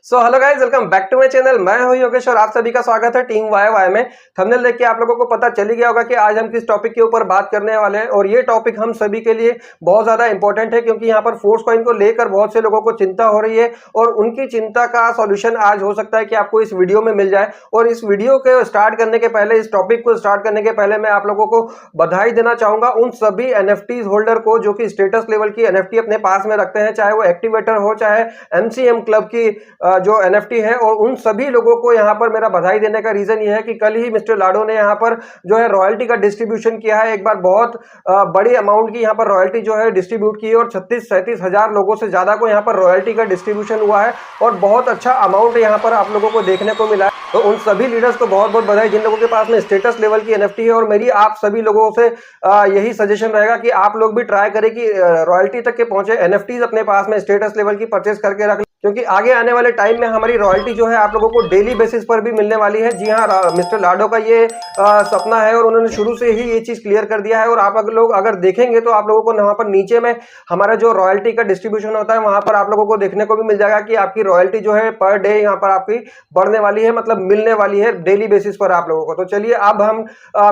So hello guys, welcome back to my channel. मैं हूं योगेश और आप सभी का स्वागत है टीम वाई वाई में। थंबनेल देख के आप लोगों को पता चल ही गया होगा कि आज हम किस टॉपिक के ऊपर बात करने वाले हैं। और ये टॉपिक हम सभी के लिए बहुत ज्यादा इंपॉर्टेंट है, क्योंकि यहाँ पर फोर्स कॉइन को लेकर बहुत से लोगों को चिंता हो रही है और उनकी चिंता का सॉल्यूशन आज हो सकता है कि आपको इस वीडियो में मिल जाए। और इस वीडियो को स्टार्ट करने के पहले, इस टॉपिक को स्टार्ट करने के पहले मैं आप लोगों को बधाई देना चाहूंगा उन सभी एनएफटी होल्डर को जो कि स्टेटस लेवल की एनएफटी अपने पास में रखते हैं, चाहे वो एक्टिवेटर हो, चाहे एमसीएम क्लब की जो एनएफटी है। और उन सभी लोगों को यहाँ पर मेरा बधाई देने का रीजन ये है कि कल ही मिस्टर लाडो ने यहाँ पर जो है रॉयल्टी का डिस्ट्रीब्यूशन किया है। एक बार बहुत बड़ी अमाउंट की यहाँ पर रॉयल्टी जो है डिस्ट्रीब्यूट की है और 36-37 हजार लोगों से ज्यादा को यहाँ पर रॉयल्टी का डिस्ट्रीब्यूशन हुआ है और बहुत अच्छा अमाउंट यहाँ पर आप लोगों को देखने को मिला है। तो उन सभी लीडर्स को बहुत बहुत बधाई जिन लोगों के पास में स्टेटस लेवल की एनएफटी है। और मेरी आप सभी लोगों से यही सजेशन रहेगा कि आप लोग भी ट्राई करें कि रॉयल्टी तक के पहुंचे एनएफटीज अपने पास में स्टेटस लेवल की परचेस करके रख, क्योंकि आगे आने वाले टाइम में हमारी रॉयल्टी जो है आप लोगों को डेली बेसिस पर भी मिलने वाली है। जी हाँ, मिस्टर लाडो का ये सपना है और उन्होंने शुरू से ही ये चीज क्लियर कर दिया है। और आप लोग अगर देखेंगे तो आप लोगों को वहां पर नीचे में हमारा जो रॉयल्टी का डिस्ट्रीब्यूशन होता है वहां पर आप लोगों को देखने को भी मिल जाएगा कि आपकी रॉयल्टी जो है पर डे यहाँ पर आपकी बढ़ने वाली है, मतलब मिलने वाली है डेली बेसिस पर आप लोगों को। तो चलिए अब हम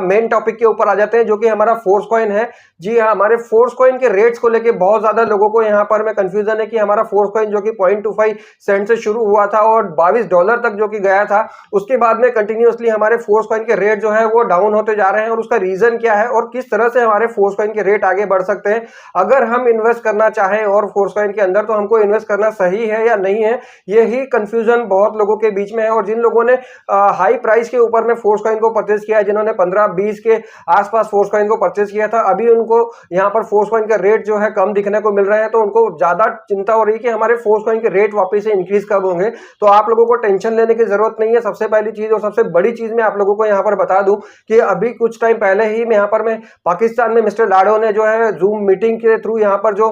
मेन टॉपिक के ऊपर आ जाते हैं, जो कि हमारा फोर्स कॉइन है। जी हाँ, हमारे फोर्स कॉइन के रेट्स को लेके बहुत ज्यादा लोगों को यहाँ पर में कंफ्यूजन है कि हमारा फोर्स कॉइन जो कि 0.25 सेंट से शुरू हुआ था और $22 तक जो कि गया था, उसके बाद में कंटिन्यूअसली हमारे फोर्स कॉइन के रेट जो है वो डाउन होते जा रहे हैं। और उसका रीजन क्या है और किस तरह से हमारे फोर्स कॉइन के रेट आगे बढ़ सकते हैं अगर हम इन्वेस्ट करना चाहें और फोर्स कॉइन के अंदर, तो हमको इन्वेस्ट करना सही है या नहीं है, यही कंफ्यूजन बहुत लोगों के बीच में है। और जिन लोगों ने हाई प्राइस के ऊपर में फोर्स कॉइन को परचेज किया है, जिन्होंने 15-20 के आसपास फोर्स कॉइन को परचेज किया था, अभी उनको यहाँ पर फोर्स कॉइन का रेट जो है कम दिखने को मिल रहे हैं। तो उनको ज्यादा चिंता हो रही है कि हमारे फोर्स कॉइन के रेट वापस से इंक्रीज कब होंगे। तो आप लोगों को टेंशन लेने की जरूरत नहीं है। सबसे पहली चीज और सबसे बड़ी चीज मैं आप लोगों को यहाँ पर बता दूं कि अभी कुछ टाइम पहले ही मैं यहाँ पर पाकिस्तान में मिस्टर लाडो ने जो है जूम मीटिंग के थ्रू यहाँ पर जो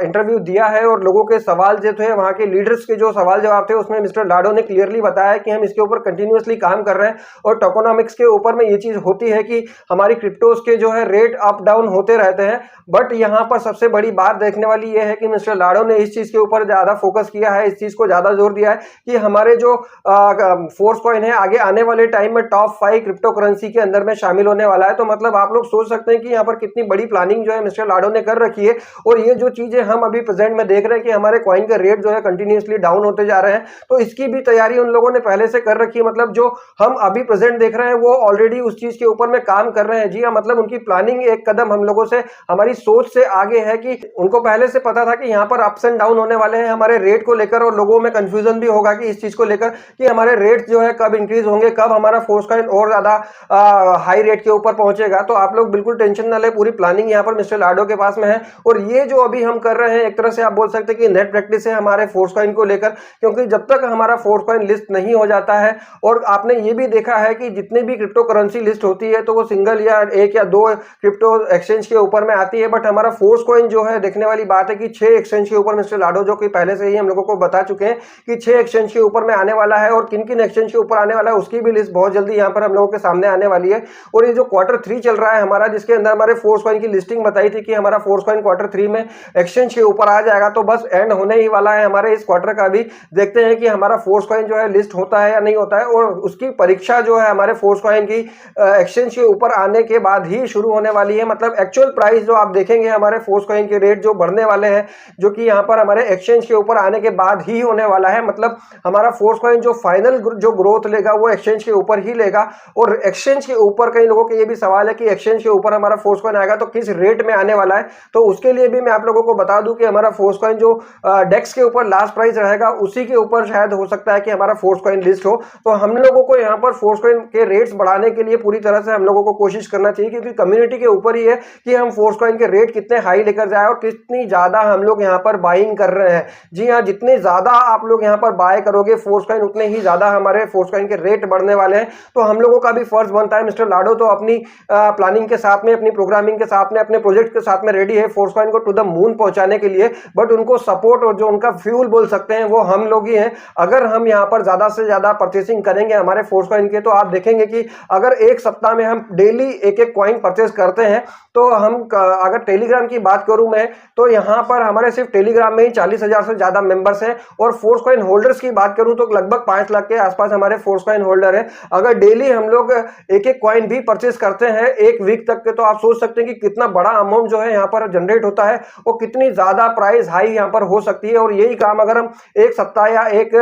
इंटरव्यू दिया है और लोगों के सवाल जो थे, वहां के लीडर्स के जो सवाल जवाब थे, उसमें मिस्टर लाडो ने क्लियरली बताया कि हम इसके ऊपर कंटिन्यूअसली काम कर रहे हैं। और टोकोनॉमिक्स के ऊपर में ये चीज होती है कि हमारी क्रिप्टोज के जो है रेट अप डाउन होते रहते हैं। बट यहाँ पर सबसे बड़ी बात देखने वाली ये है कि मिस्टर लाडो ने इस चीज के ऊपर ज्यादा फोकस किया है, इस चीज को ज्यादा जोर दिया है कि हमारे जो फोर्स कॉइन है आगे आने वाले टाइम में टॉप 5 क्रिप्टो करेंसी के अंदर में शामिल होने वाला है। तो मतलब आप लोग सोच सकते हैं कि यहाँ पर कितनी बड़ी प्लानिंग जो है मिस्टर लाडो ने कर रखी है। और ये जो चीजें हम अभी प्रेजेंट में देख रहे हैं कि हमारे कॉइन का रेट जो है कंटिन्यूअसली डाउन होते जा रहे हैं, तो इसकी भी तैयारी उन लोगों ने पहले से कर रखी है। मतलब जो हम अभी प्रेजेंट देख रहे हैं वो ऑलरेडी उस चीज के ऊपर में काम कर रहे हैं। जी हाँ, मतलब उनकी प्लानिंग एक कदम हम लोगों से, हमारी सोच से आगे है कि उनको पहले से पता था कि यहाँ पर अप्स एंड डाउन होने वाले हैं हमारे रेट को लेकर। और लोगों में कंफ्यूजन भी होगा कि इस चीज को लेकर कि हमारे रेट जो है कब इंक्रीज होंगे, कब हमारा फोर्स कॉइन और ज्यादा हाई रेट के ऊपर पहुंचेगा। तो आप लोग बिल्कुल टेंशन ना ले, पूरी प्लानिंग यहाँ पर मिस्टर लाडो के पास में है। और ये जो अभी हम कर रहे हैं एक तरह से आप बोल सकते हैं कि नेट प्रैक्टिस है हमारे फोर्स कॉइन को लेकर, क्योंकि जब तक हमारा फोर्स कॉइन लिस्ट नहीं हो जाता है, और आपने ये भी देखा है कि जितनी भी क्रिप्टो करेंसी लिस्ट होती है तो वो सिंगल या एक या दो क्रिप्टो एक्सचेंज के ऊपर में आती है। बट हमारा फोर्स कॉइन जो है, देखने वाली बात है कि 6 एक्सचेंज के ऊपर मिस्टर लाडो जो कि पहले से ही हम लोगों को बता चुके हैं कि 6 एक्सचेंज के ऊपर में आने वाला है। और किन किन एक्सचेंज के ऊपर आने वाला है उसकी भी लिस्ट बहुत जल्दी यहाँ पर हम लोगों के सामने आने वाली है। और ये जो Q3 चल रहा है हमारा, जिसके अंदर हमारे फोर्स कॉइन की लिस्टिंग बताई थी कि हमारा फोर्स कॉइन Q3 में एक्सचेंज के ऊपर आ जाएगा, तो बस एंड होने ही वाला है हमारे इस क्वार्टर का भी। देखते हैं कि हमारा फोर्स कॉइन जो है लिस्ट होता है या नहीं होता है। और उसकी परीक्षा जो है हमारे फोर्स कॉइन की एक्सचेंज के ऊपर आने के बाद ही शुरू होने वाली है। मतलब एक्चुअल प्राइस जो आप देखेंगे हमारे फोर्स कॉइन के रेट जो बढ़ने वाले हैं, जो कि यहाँ पर हमारे एक्सचेंज के ऊपर आने के बाद ही होने वाला है। मतलब हमारा फोर्स कॉइन जो फाइनल जो ग्रोथ लेगा वो एक्सचेंज के ऊपर ही लेगा। और एक्सचेंज के ऊपर कई लोगों के ये भी सवाल है कि एक्सचेंज के ऊपर हमारा फोर्स कॉइन आएगा तो किस रेट में आने वाला है। तो उसके लिए भी मैं आप लोगों को बता दूं कि हमारा फोर्स कॉइन जो डेक्स के ऊपर लास्ट प्राइस रहेगा उसी के ऊपर शायद हो सकता है कि हमारा फोर्स कॉइन लिस्ट हो। तो हम लोगों को यहाँ पर फोर्स कॉइन के रेट्स बढ़ाने के लिए पूरी तरह से हम लोगों को कोशिश करना चाहिए, क्योंकि कम्युनिटी के ऊपर ही है कि हम फोर्स कॉइन के रेट कितने हाई लेकर जाए और कितनी ज्यादा हम लोग यहाँ पर बाइंग कर रहे हैं। जी हाँ, जितने ज्यादा आप लोग यहाँ पर बाय करोगे फोर्स कॉइन, उतने ही ज्यादा हमारे फोर्स कॉइन के रेट बढ़ने वाले हैं। तो हम लोगों का भी फर्ज बनता है, मिस्टर लाडो तो अपनी प्लानिंग के साथ में, अपनी प्रोग्रामिंग के साथ में, अपने प्रोजेक्ट के साथ में रेडी है फोर्स कॉइन को टू द मून पहुंचाने के लिए। बट उनको सपोर्ट और जो उनका फ्यूल बोल सकते हैं वो हम लोग ही हैं। अगर हम यहाँ पर ज्यादा से ज्यादा परचेसिंग करेंगे हमारे फोर्स कॉइन के, तो आप देखेंगे कि अगर एक सप्ताह में हम डेली एक एक कॉइन परचेस करते हैं, तो हम अगर टेलीग्राम की बात करूं मैं, तो यहाँ पर हमारे सिर्फ टेलीग्राम में ही 40,000 से ज्यादा ज्यादा मेंबर्स हैं। और फोर्स कॉइन होल्डर्स की बात करूं तो लगभग 5 लाख के आसपास हमारे फोर्स कॉइन होल्डर है। अगर डेली हम लोग एक एक कॉइन भी परचेस करते हैं एक वीक तक के, तो आप सोच सकते हैं कि कितना बड़ा अमाउंट जो है यहाँ पर जनरेट होता है और कितनी ज्यादा प्राइस हाई यहाँ पर हो सकती है। और यही काम अगर हम एक सप्ताह या एक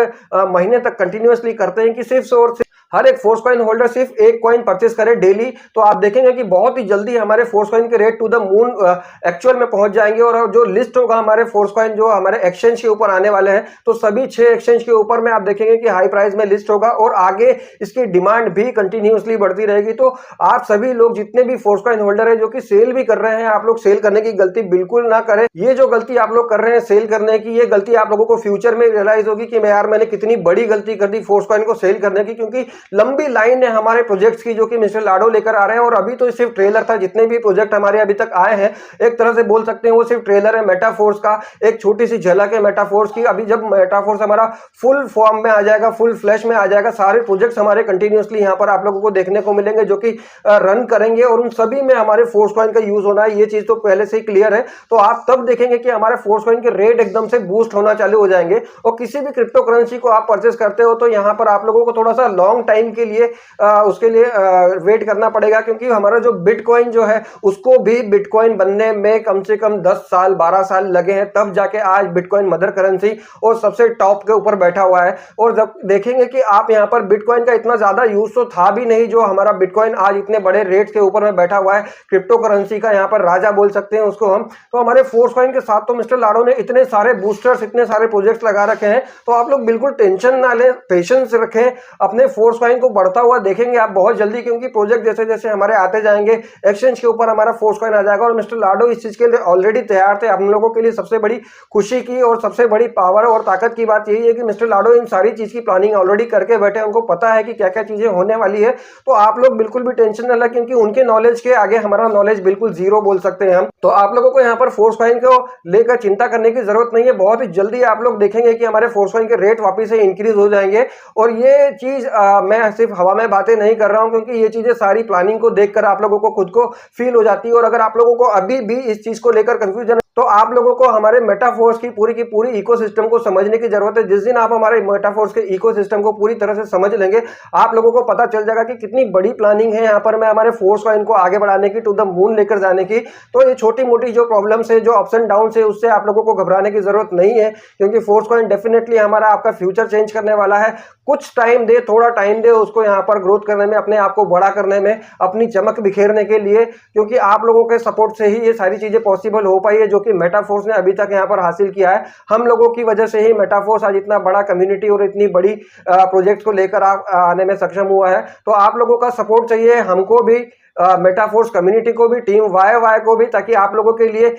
महीने तक कंटिन्यूअसली करते हैं कि सिर्फ और सिर्फ हर एक फोर्स कॉइन होल्डर सिर्फ एक कॉइन परचेस करे डेली, तो आप देखेंगे कि बहुत ही जल्दी हमारे फोर्स कॉइन के rate to the moon actual में पहुंच जाएंगे। और जो लिस्ट होगा हमारे फोर्स कॉइन जो हमारे एक्सचेंज के ऊपर आने वाले हैं, तो सभी 6 एक्सचेंज के ऊपर में आप देखेंगे कि हाई प्राइस में लिस्ट होगा और आगे इसकी डिमांड भी कंटिन्यूअसली बढ़ती रहेगी। तो आप सभी लोग जितने भी फोर्स कॉइन होल्डर है जो कि सेल भी कर रहे हैं, आप लोग सेल करने की गलती बिल्कुल ना करें। ये जो गलती आप लोग कर रहे हैं सेल करने की, ये गलती आप लोगों को फ्यूचर में रियलाइज होगी कि मैंने कितनी बड़ी गलती कर दी फोर्स कॉइन को सेल करने की, क्योंकि लंबी लाइन है हमारे प्रोजेक्ट्स की जो कि मिस्टर लाडो लेकर आ रहे हैं। और अभी तो सिर्फ ट्रेलर था, जितने भी प्रोजेक्ट हमारे अभी तक आए हैं एक तरह से बोल सकते हैं वो सिर्फ ट्रेलर है मेटाफोर्स का, एक छोटी सी झलक है मेटाफोर्स की। अभी जब मेटाफोर्स हमारा फुल फॉर्म में आ जाएगा, फुल फ्लैश में आ जाएगा, सारे प्रोजेक्ट्स हमारे कंटिन्यूअसली यहाँ पर आप लोगों को देखने को मिलेंगे जो कि रन करेंगे और उन सभी में हमारे फोर्स कॉइन का यूज होना है, ये चीज तो पहले से ही क्लियर है। तो आप तब देखेंगे कि हमारे फोर्स कॉइन के रेट एकदम से बूस्ट होना चालू हो जाएंगे। और किसी भी क्रिप्टो करेंसी को आप परचेस करते हो तो यहाँ पर आप लोगों को थोड़ा सा लॉन्ग टाइम के लिए उसके लिए वेट करना पड़ेगा, क्योंकि हमारा जो बिटकॉइन जो है उसको भी बिटकॉइन बनने में कम से कम 10 साल 12 साल लगे हैं, तब जाके आज बिटकॉइन मदर करेंसी और सबसे टॉप के ऊपर बैठा हुआ है। और जब देखेंगे कि आप यहाँ पर बिटकॉइन का इतना ज्यादा यूज तो था भी नहीं, जो हमारा बिटकॉइन आज इतने बड़े रेट के ऊपर में बैठा हुआ है, क्रिप्टो करेंसी का यहाँ पर राजा बोल सकते हैं उसको हम। तो हमारे फोर्स कॉइन के साथ तो मिस्टर लाडो ने इतने सारे बूस्टर्स, इतने सारे प्रोजेक्ट्स लगा रखे हैं, तो आप लोग बिल्कुल टेंशन ना लें, पेशेंस रखें, अपने फोर्स कॉइन को बढ़ता हुआ देखेंगे आप बहुत जल्दी, क्योंकि प्रोजेक्ट जैसे जैसे हमारे आते जाएंगे एक्सचेंज के ऊपर हमारा फोर्स कॉइन आ जाएगा। और मिस्टर लाडो इस चीज के लिए ऑलरेडी तैयार थे। हम लोगों के लिए सबसे बड़ी खुशी की और सबसे बड़ी पावर और ताकत की बात यही है कि मिस्टर लाडो इन सारी चीज की प्लानिंग ऑलरेडी करके बैठे, उनको पता है कि क्या क्या चीजें होने वाली है। तो आप लोग बिल्कुल भी टेंशन न लें, क्योंकि उनके नॉलेज के आगे हमारा नॉलेज बिल्कुल जीरो बोल सकते हैं हम। तो आप लोगों को यहाँ पर फोर्स कॉइन को लेकर चिंता करने की जरूरत नहीं है। बहुत ही जल्दी आप लोग देखेंगे कि हमारे फोर्स कॉइन के रेट वापिस से इंक्रीज हो जाएंगे। और ये चीज मैं सिर्फ हवा में बातें नहीं कर रहा हूं, क्योंकि ये चीजें सारी प्लानिंग को देखकर आप लोगों को खुद को फील हो जाती है। और अगर आप लोगों को अभी भी इस चीज को लेकर कंफ्यूजन, तो आप लोगों को हमारे मेटाफोर्स की पूरी इकोसिस्टम को समझने की जरूरत है। जिस दिन आप हमारे मेटाफोर्स के इकोसिस्टम को पूरी तरह से समझ लेंगे, आप लोगों को पता चल जाएगा कि कितनी बड़ी प्लानिंग है यहाँ पर मैं हमारे फोर्स कॉइन को आगे बढ़ाने की, टू द मून लेकर जाने की। तो ये छोटी मोटी जो प्रॉब्लम्स है, जो अप्स एंड डाउन है, उससे आप लोगों को घबराने की जरूरत नहीं है, क्योंकि फोर्स कॉइन डेफिनेटली हमारा आपका फ्यूचर चेंज करने वाला है। कुछ टाइम दे, थोड़ा टाइम दे उसको यहाँ पर ग्रोथ करने में, अपने आप को बड़ा करने में, अपनी चमक बिखेरने के लिए, क्योंकि आप लोगों के सपोर्ट से ही ये सारी चीजें पॉसिबल हो पाई है जो कि मेटाफोर्स ने अभी तक यहाँ पर हासिल किया है। हम लोगों की वजह से ही मेटाफोर्स आज इतना बड़ा कम्युनिटी और इतनी बड़ी प्रोजेक्ट को लेकर आने में सक्षम हुआ है। तो आप लोगों का सपोर्ट चाहिए हमको भी, मेटाफोर्स कम्युनिटी को भी, टीम वाई को भी, ताकि आप लोगों के लिए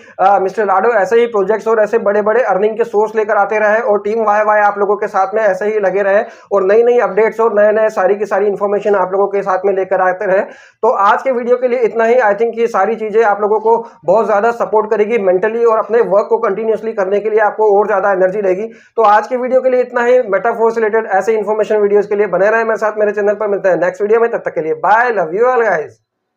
मिस्टर लाडो ऐसे ही प्रोजेक्ट्स और ऐसे बड़े बड़े अर्निंग के सोर्स लेकर आते रहे और टीम वाई आप लोगों के साथ में ऐसे ही लगे रहे और नई नई अपडेट्स और नए नए सारी की सारी इंफॉर्मेशन आप लोगों के साथ में लेकर आते रहे। तो आज के वीडियो के लिए इतना ही। आई थिंक ये सारी चीजें आप लोगों को बहुत ज्यादा सपोर्ट करेगी मेंटली, और अपने वर्क को कंटिन्यूअसली करने के लिए आपको और ज्यादा एनर्जी रहेगी। तो आज के वीडियो के लिए इतना ही। मेटाफोर्स रिलेटेड ऐसे इन्फॉर्मेशन वीडियोस के लिए बने रहे मेरे साथ मेरे चैनल पर। मिलते हैं नेक्स्ट वीडियो में, तब तक के लिए bye, love you all guys.